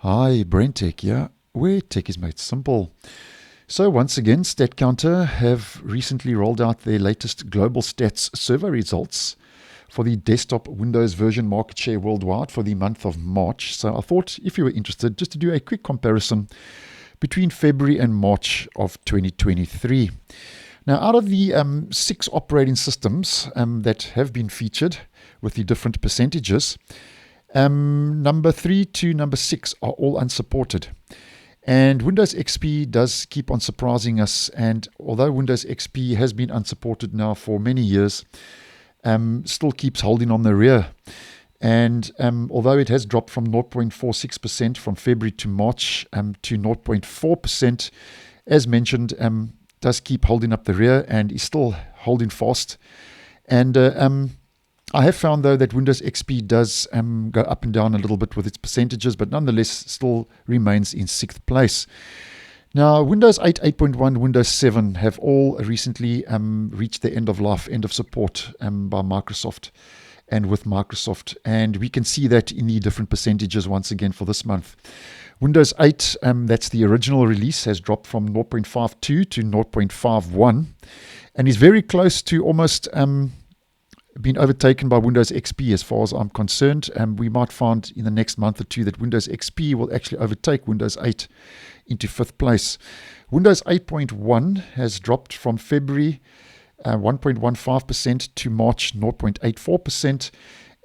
Hi, BrenTech here, where tech is made simple. So once again, Statcounter have recently rolled out their latest global stats survey results for the desktop Windows version market share worldwide for the month of March. So I thought if you were interested, just to do a quick comparison between February and March of 2023. Now, out of the 6 operating systems that have been featured with the different percentages, number 3 to number 6 are all unsupported. And Windows XP does keep on surprising us. And although Windows XP has been unsupported now for many years, still keeps holding on the rear. And although it has dropped from 0.46% from February to March to 0.4%, as mentioned, does keep holding up the rear and is still holding fast. And I have found, though, that Windows XP does go up and down a little bit with its percentages, but nonetheless still remains in 6th place. Now, Windows 8, 8.1, Windows 7 have all recently reached the end of life, end of support by Microsoft and with Microsoft. And we can see that in the different percentages once again for this month. Windows 8, that's the original release, has dropped from 0.52 to 0.51 and is very close to almost been overtaken by Windows XP as far as I'm concerned. We might find in the next month or two that Windows XP will actually overtake Windows 8 into 5th place. Windows 8.1 has dropped from February 1.15% to March 0.84%.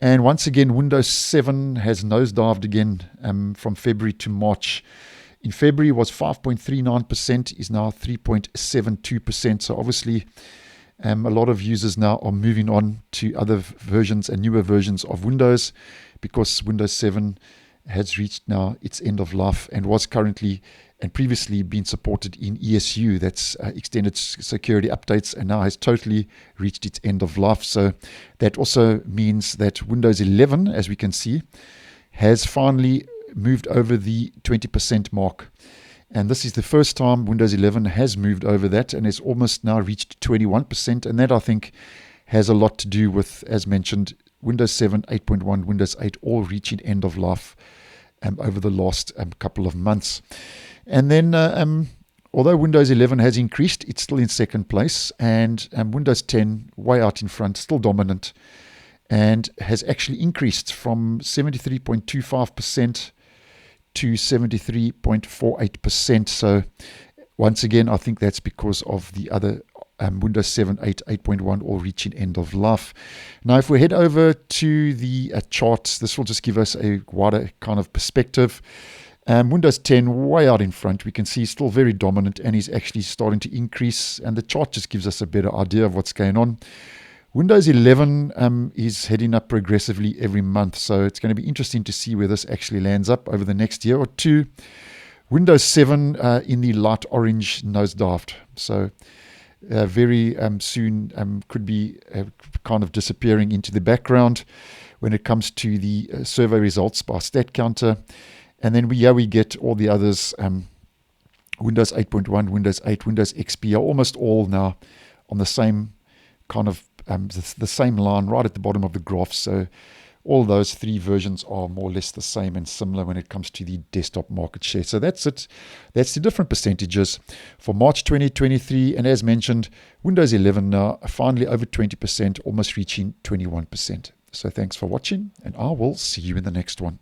And once again, Windows 7 has nosedived again from February to March. In February was 5.39%, is now 3.72%. So obviously, a lot of users now are moving on to other versions and newer versions of Windows because Windows 7 has reached now its end of life and was currently and previously been supported in ESU, that's extended security updates, and now has totally reached its end of life. So that also means that Windows 11, as we can see, has finally moved over the 20% mark. And this is the first time Windows 11 has moved over that and has almost now reached 21%. And that, I think, has a lot to do with, as mentioned, Windows 7, 8.1, Windows 8 all reaching end of life over the last couple of months. And then, although Windows 11 has increased, it's still in 2nd place. And Windows 10, way out in front, still dominant, and has actually increased from 73.25% to 73.48%. So once again, I think that's because of the other Windows 7, 8, 8.1 all reaching end of life. Now, if we head over to the charts, this will just give us a wider kind of perspective. Windows 10 way out in front, we can see still very dominant and is actually starting to increase, and the chart just gives us a better idea of what's going on. Windows 11 is heading up progressively every month, so it's going to be interesting to see where this actually lands up over the next year or two. Windows 7 in the light orange nosedived, so very soon could be kind of disappearing into the background when it comes to the survey results by Statcounter. And then we get all the others, Windows 8.1, Windows 8, Windows XP are almost all now on the same kind of the same line right at the bottom of the graph. So all those 3 versions are more or less the same and similar when it comes to the desktop market share. So that's it. That's the different percentages for March 2023. And as mentioned, Windows 11 now finally over 20%, almost reaching 21%. So thanks for watching, and I will see you in the next one.